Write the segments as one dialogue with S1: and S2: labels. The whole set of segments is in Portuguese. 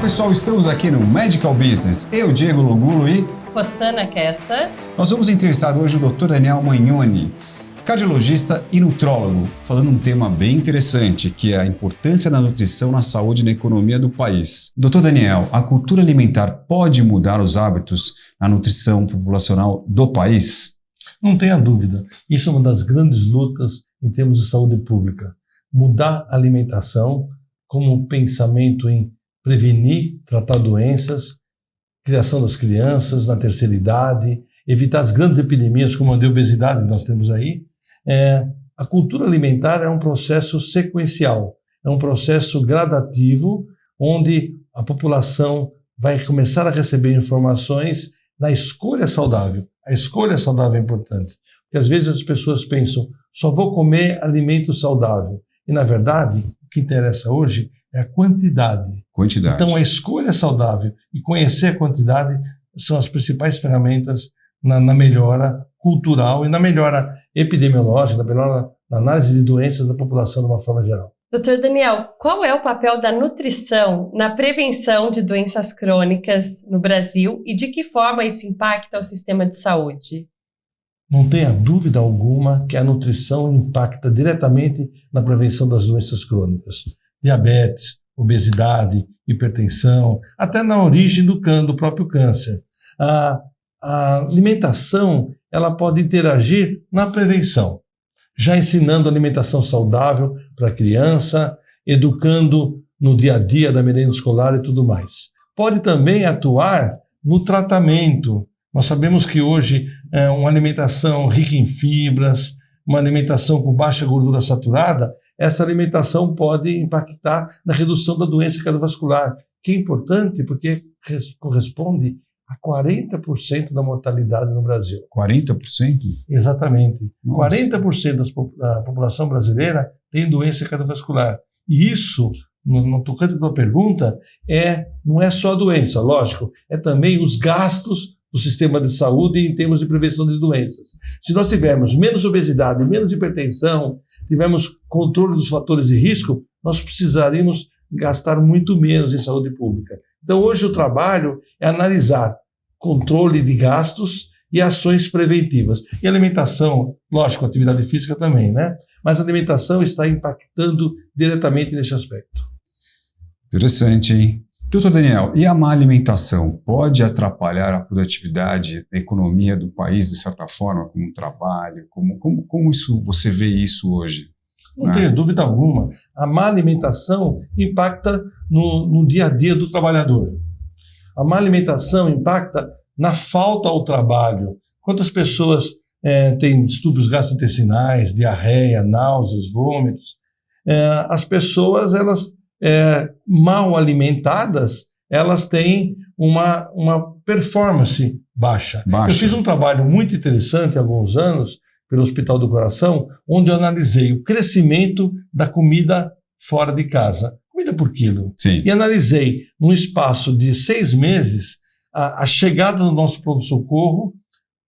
S1: pessoal, estamos aqui no Medical Business. Eu, Diego Lugulo e
S2: Rossana Kessa.
S1: Nós vamos entrevistar hoje o Dr. Daniel Magnoni, cardiologista e nutrólogo, falando um tema bem interessante, que é a importância da nutrição na saúde e na economia do país. Dr. Daniel, a cultura alimentar pode mudar os hábitos na nutrição populacional do país?
S3: Não tenha dúvida. Isso é uma das grandes lutas em termos de saúde pública. Mudar a alimentação como pensamento em prevenir, tratar doenças, criação das crianças na terceira idade, evitar as grandes epidemias como a de obesidade que nós temos aí. A cultura alimentar é um processo sequencial, é um processo gradativo, onde a população vai começar a receber informações na escolha saudável. A escolha saudável é importante, porque às vezes as pessoas pensam, só vou comer alimento saudável. E na verdade, o que interessa hoje é a quantidade. Então a escolha saudável e conhecer a quantidade são as principais ferramentas na melhora cultural e na melhora epidemiológica, na melhora na análise de doenças da população de uma forma geral.
S2: Dr. Daniel, qual é o papel da nutrição na prevenção de doenças crônicas no Brasil e de que forma isso impacta o sistema de saúde?
S3: Não tenha dúvida alguma que a nutrição impacta diretamente na prevenção das doenças crônicas. Diabetes, obesidade, hipertensão, até na origem do próprio câncer. A alimentação ela pode interagir na prevenção, já ensinando alimentação saudável para a criança, educando no dia a dia da merenda escolar e tudo mais. Pode também atuar no tratamento. Nós sabemos que hoje uma alimentação rica em fibras, uma alimentação com baixa gordura saturada, essa alimentação pode impactar na redução da doença cardiovascular, que é importante porque corresponde a 40% da mortalidade no Brasil.
S1: 40%?
S3: Exatamente.
S1: Nossa.
S3: 40% da população brasileira tem doença cardiovascular. E isso, no tocante à tua pergunta, não é só a doença, lógico, é também os gastos do sistema de saúde em termos de prevenção de doenças. Se nós tivermos menos obesidade, menos hipertensão, tivermos controle dos fatores de risco, nós precisaríamos gastar muito menos em saúde pública. Então, hoje o trabalho é analisar controle de gastos e ações preventivas. E alimentação, lógico, atividade física também, né? Mas a alimentação está impactando diretamente nesse aspecto.
S1: Interessante, hein? Doutor Daniel, e a má alimentação pode atrapalhar a produtividade, a economia do país, de certa forma, como um trabalho? Como você vê isso hoje?
S3: Não tenho dúvida alguma. A má alimentação impacta no dia a dia do trabalhador. A má alimentação impacta na falta ao trabalho. Quantas pessoas têm distúrbios gastrointestinais, diarreia, náuseas, vômitos? As pessoas, elas mal alimentadas, elas têm uma performance baixa. Eu fiz um trabalho muito interessante há alguns anos pelo Hospital do Coração, onde eu analisei o crescimento da comida fora de casa, comida por quilo.
S1: Sim.
S3: E analisei, num espaço de 6 meses, a chegada do nosso pronto-socorro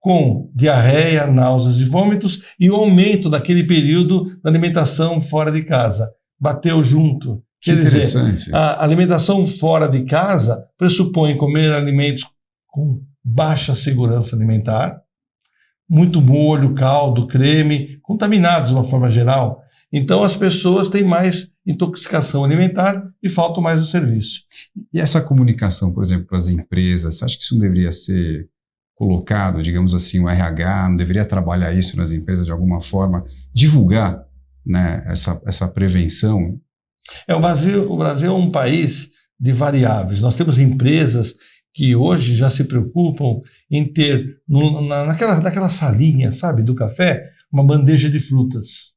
S3: com diarreia, náuseas e vômitos e o aumento naquele período da alimentação fora de casa. Bateu junto. Quer dizer, a alimentação fora de casa pressupõe comer alimentos com baixa segurança alimentar, muito molho, caldo, creme, contaminados de uma forma geral. Então as pessoas têm mais intoxicação alimentar e faltam mais o serviço.
S1: E essa comunicação, por exemplo, para as empresas, você acha que isso não deveria ser colocado, digamos assim, o RH não deveria trabalhar isso nas empresas de alguma forma, divulgar, né, essa prevenção?
S3: O Brasil é um país de variáveis. Nós temos empresas que hoje já se preocupam em ter, naquela salinha, sabe, do café, uma bandeja de frutas.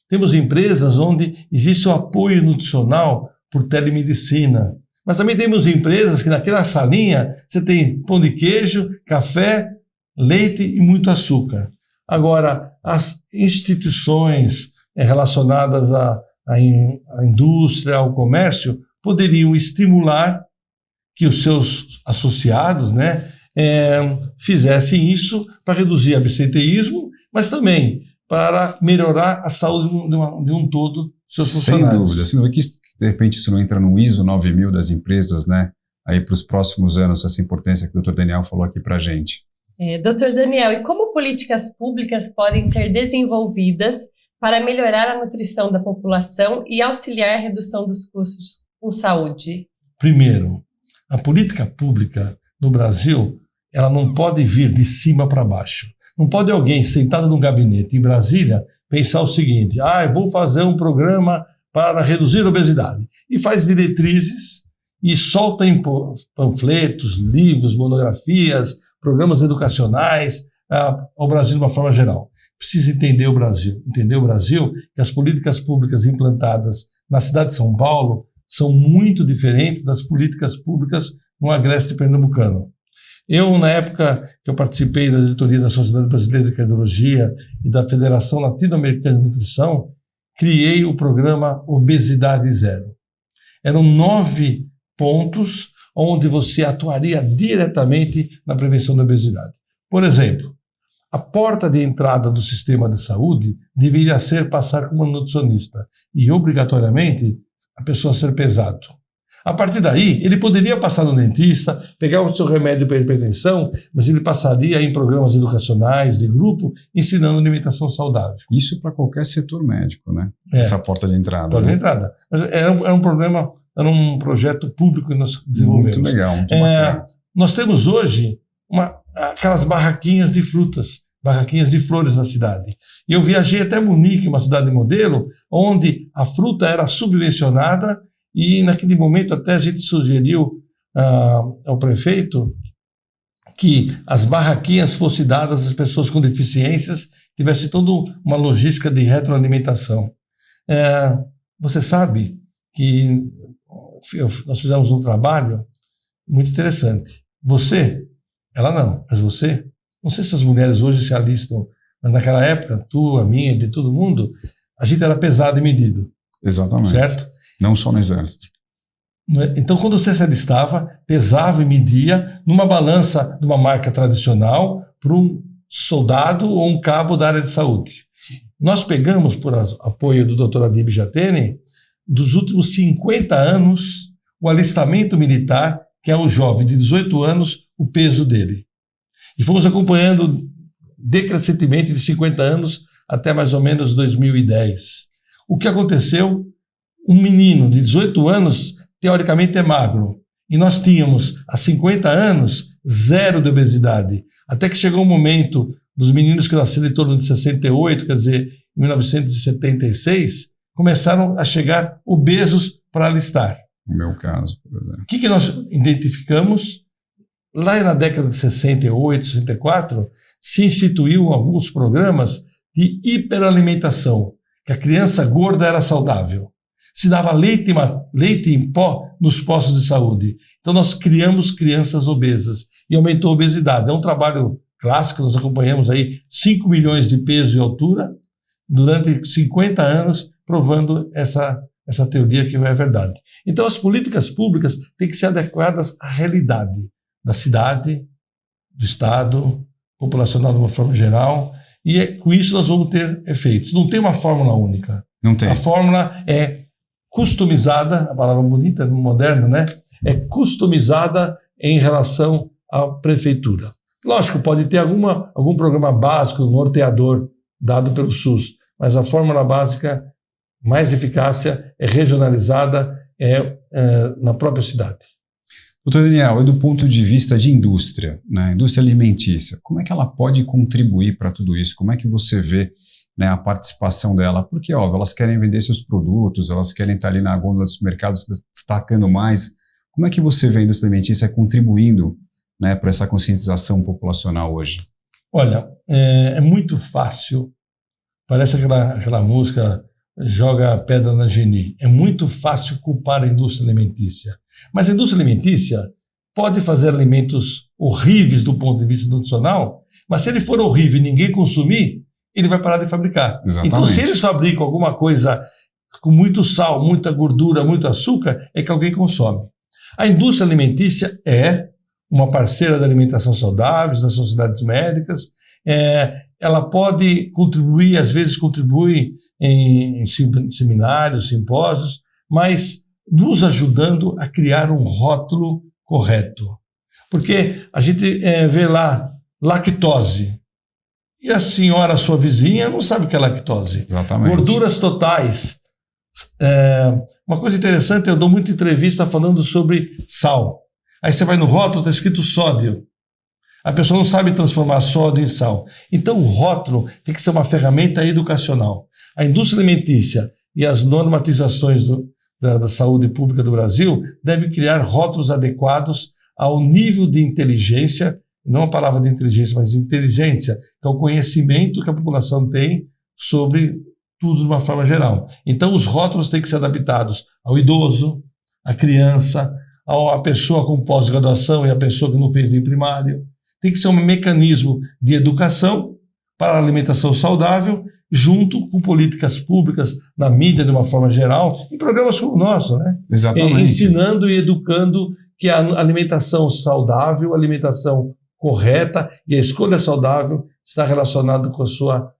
S3: Temos empresas onde existe o apoio nutricional por telemedicina. Mas também temos empresas que naquela salinha você tem pão de queijo, café, leite e muito açúcar. Agora, as instituições relacionadas à indústria, ao comércio, poderiam estimular que os seus associados, né, fizessem isso para reduzir absenteísmo, mas também para melhorar a saúde de um todo dos seus funcionários.
S1: Sem dúvida. Você não vê que, de repente, isso não entra no ISO 9000 das empresas, né? aí para os próximos anos, essa importância que o Dr. Daniel falou aqui para a gente?
S2: Dr. Daniel, e como políticas públicas podem ser desenvolvidas para melhorar a nutrição da população e auxiliar a redução dos custos com saúde?
S3: Primeiro, a política pública no Brasil, ela não pode vir de cima para baixo. Não pode alguém sentado num gabinete em Brasília pensar o seguinte: eu vou fazer um programa para reduzir a obesidade. E faz diretrizes e solta em panfletos, livros, monografias, programas educacionais ao Brasil de uma forma geral. Precisa entender o Brasil. Entender o Brasil, que as políticas públicas implantadas na cidade de São Paulo são muito diferentes das políticas públicas no agreste pernambucano. Eu, na época que eu participei da diretoria da Sociedade Brasileira de Cardiologia e da Federação Latino-Americana de Nutrição, criei o programa Obesidade Zero. Eram 9 pontos onde você atuaria diretamente na prevenção da obesidade. Por exemplo, a porta de entrada do sistema de saúde deveria ser passar com uma nutricionista e, obrigatoriamente, a pessoa ser pesado. A partir daí, ele poderia passar no dentista, pegar o seu remédio para hipertensão, mas ele passaria em programas educacionais de grupo, ensinando alimentação saudável.
S1: Isso para qualquer setor médico, né? Essa porta de entrada.
S3: Porta de entrada. Mas era um programa, era um projeto público que nós desenvolvemos.
S1: Muito legal, muito bacana.
S3: Nós temos hoje aquelas barraquinhas de frutas, barraquinhas de flores na cidade. E eu viajei até Munique, uma cidade modelo, onde a fruta era subvencionada e naquele momento até a gente sugeriu ao prefeito que as barraquinhas fossem dadas às pessoas com deficiências, tivesse toda uma logística de retroalimentação. Você sabe que nós fizemos um trabalho muito interessante. Você, ela não, mas você, não sei se as mulheres hoje se alistam, mas naquela época, a minha, de todo mundo, a gente era pesado e medido.
S1: Exatamente.
S3: Certo?
S1: Não só no exército.
S3: Então, quando você se alistava, pesava e media numa balança de uma marca tradicional para um soldado ou um cabo da área de saúde. Nós pegamos, por apoio do Dr. Adib Jatene, dos últimos 50 anos, o alistamento militar, que é o jovem de 18 anos, o peso dele. E fomos acompanhando decrescentemente de 50 anos até mais ou menos 2010. O que aconteceu? Um menino de 18 anos, teoricamente, é magro. E nós tínhamos, há 50 anos, 0 de obesidade. Até que chegou o momento dos meninos que nasceram em torno de 68, quer dizer, em 1976, começaram a chegar obesos para alistar.
S1: No meu caso, por exemplo.
S3: O que nós identificamos? Lá na década de 68, 64, se instituiu alguns programas de hiperalimentação, que a criança gorda era saudável. Se dava leite em pó nos postos de saúde. Então nós criamos crianças obesas e aumentou a obesidade. É um trabalho clássico, nós acompanhamos aí 5 milhões de peso e altura durante 50 anos, provando essa teoria que não é verdade. Então as políticas públicas têm que ser adequadas à realidade da cidade, do estado, populacional de uma forma geral, e com isso nós vamos ter efeitos. Não tem uma fórmula única.
S1: Não tem.
S3: A fórmula é customizada, a palavra bonita, moderna, né? É customizada em relação à prefeitura. Lógico, pode ter algum programa básico, norteador, dado pelo SUS, mas a fórmula básica mais eficácia é regionalizada na própria cidade.
S1: Doutor Daniel, e do ponto de vista de indústria, né, indústria alimentícia, como é que ela pode contribuir para tudo isso? Como é que você vê, né, a participação dela? Porque, óbvio, elas querem vender seus produtos, elas querem estar ali na gôndola dos supermercados destacando mais. Como é que você vê a indústria alimentícia contribuindo, né, para essa conscientização populacional hoje?
S3: Olha, é muito fácil, parece aquela música Joga a Pedra na Geni. É muito fácil culpar a indústria alimentícia. Mas a indústria alimentícia pode fazer alimentos horríveis do ponto de vista nutricional, mas se ele for horrível e ninguém consumir, ele vai parar de fabricar.
S1: Exatamente.
S3: Então, se eles fabricam alguma coisa com muito sal, muita gordura, muito açúcar, é que alguém consome. A indústria alimentícia é uma parceira da alimentação saudável, das sociedades médicas. Ela pode contribuir, às vezes contribui em seminários, simpósios, mas nos ajudando a criar um rótulo correto. Porque a gente vê lá lactose, e a senhora, sua vizinha, não sabe o que é lactose.
S1: Exatamente.
S3: Gorduras totais. Uma coisa interessante, eu dou muita entrevista falando sobre sal. Aí você vai no rótulo, está escrito sódio. A pessoa não sabe transformar sódio em sal. Então o rótulo tem que ser uma ferramenta educacional. A indústria alimentícia e as normatizações da saúde pública do Brasil devem criar rótulos adequados ao nível de inteligência, não a palavra de inteligência, mas de inteligência, que é o conhecimento que a população tem sobre tudo de uma forma geral. Então os rótulos têm que ser adaptados ao idoso, à criança, à pessoa com pós-graduação e à pessoa que não fez nem primário. Tem que ser um mecanismo de educação para a alimentação saudável, junto com políticas públicas na mídia de uma forma geral, em programas como o nosso, né?
S1: Exatamente.
S3: Ensinando e educando que a alimentação saudável, a alimentação correta e a escolha saudável está relacionada com a sua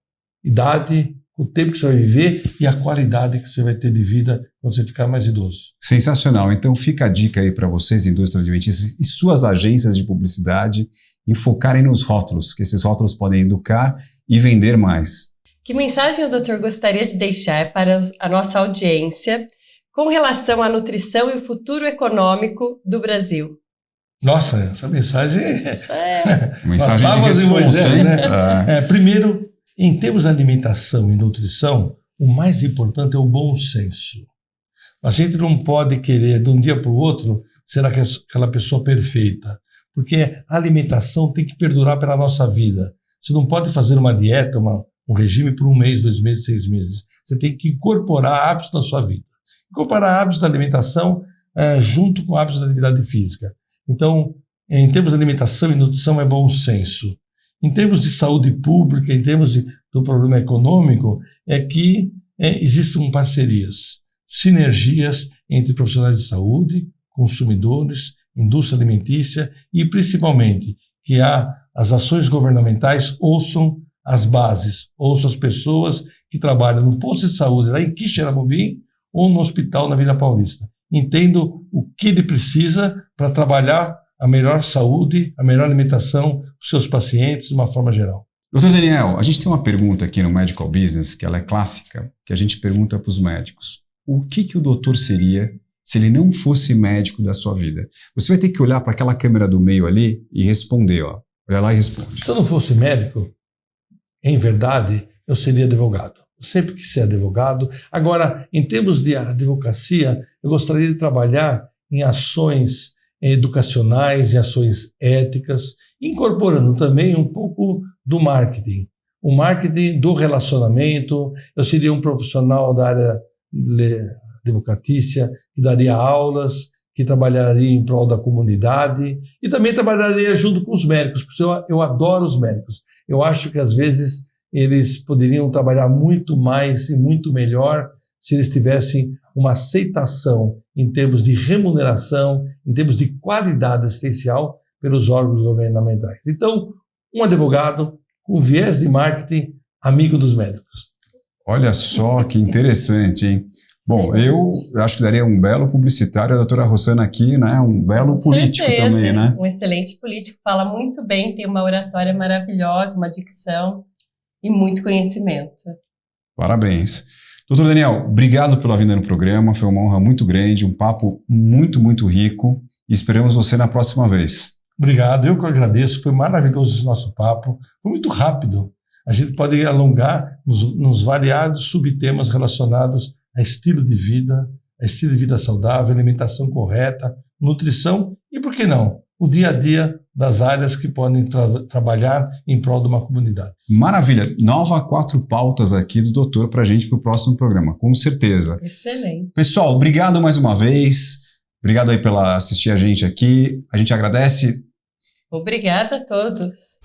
S3: idade, o tempo que você vai viver e a qualidade que você vai ter de vida quando você ficar mais idoso.
S1: Sensacional. Então fica a dica aí para vocês, indústrias alimentícias e suas agências de publicidade, em focarem nos rótulos, que esses rótulos podem educar e vender mais.
S2: Que mensagem o doutor gostaria de deixar para a nossa audiência com relação à nutrição e o futuro econômico do Brasil?
S3: Nossa, essa mensagem
S1: Mensagem de responsa, hein?
S3: Né? Primeiro, em termos de alimentação e nutrição, o mais importante é o bom senso. A gente não pode querer, de um dia para o outro, ser aquela pessoa perfeita, porque a alimentação tem que perdurar pela nossa vida. Você não pode fazer uma dieta, um regime por 1 mês, 2 meses, 6 meses. Você tem que incorporar hábitos na sua vida. Incorporar hábitos da alimentação junto com hábitos da atividade física. Então, em termos de alimentação e nutrição, é bom senso. Em termos de saúde pública, em termos do problema econômico, é que existam parcerias, sinergias entre profissionais de saúde, consumidores, indústria alimentícia e, principalmente, que as ações governamentais ouçam as bases, ouçam as pessoas que trabalham no posto de saúde lá em Quixeramobim ou no hospital na Vila Paulista. Entendo o que ele precisa para trabalhar a melhor saúde, a melhor alimentação dos seus pacientes de uma forma geral.
S1: Doutor Daniel, a gente tem uma pergunta aqui no Medical Business, que ela é clássica, que a gente pergunta para os médicos. O que o doutor seria se ele não fosse médico da sua vida? Você vai ter que olhar para aquela câmera do meio ali e responder, ó. Olha lá e responde.
S3: Se eu não fosse médico, em verdade, eu seria advogado. Eu sempre quis ser advogado. Agora, em termos de advocacia, eu gostaria de trabalhar em ações educacionais, em ações éticas, incorporando também um pouco do marketing. O marketing do relacionamento. Eu seria um profissional da área advocatícia, que daria aulas, que trabalharia em prol da comunidade e também trabalharia junto com os médicos, porque eu adoro os médicos. Eu acho que às vezes eles poderiam trabalhar muito mais e muito melhor se eles tivessem uma aceitação em termos de remuneração, em termos de qualidade assistencial pelos órgãos governamentais. Então, um advogado com viés de marketing, amigo dos médicos.
S1: Olha só que interessante, hein? Bom, eu acho que daria um belo publicitário, a doutora Rossana aqui, né? Um belo político também, né?
S2: Um excelente político, fala muito bem, tem uma oratória maravilhosa, uma dicção e muito conhecimento.
S1: Parabéns. Doutor Daniel, obrigado pela vinda no programa, foi uma honra muito grande, um papo muito, muito rico e esperamos você na próxima vez.
S3: Obrigado, eu que agradeço, foi maravilhoso esse nosso papo, foi muito rápido. A gente pode alongar nos variados subtemas relacionados a estilo de vida saudável, alimentação correta, nutrição e, por que não, o dia a dia das áreas que podem trabalhar em prol de uma comunidade.
S1: Maravilha! 4 pautas aqui do doutor para a gente para o próximo programa, com certeza.
S2: Excelente.
S1: Pessoal, obrigado mais uma vez. Obrigado aí pela assistir a gente aqui. A gente agradece.
S2: Obrigada a todos.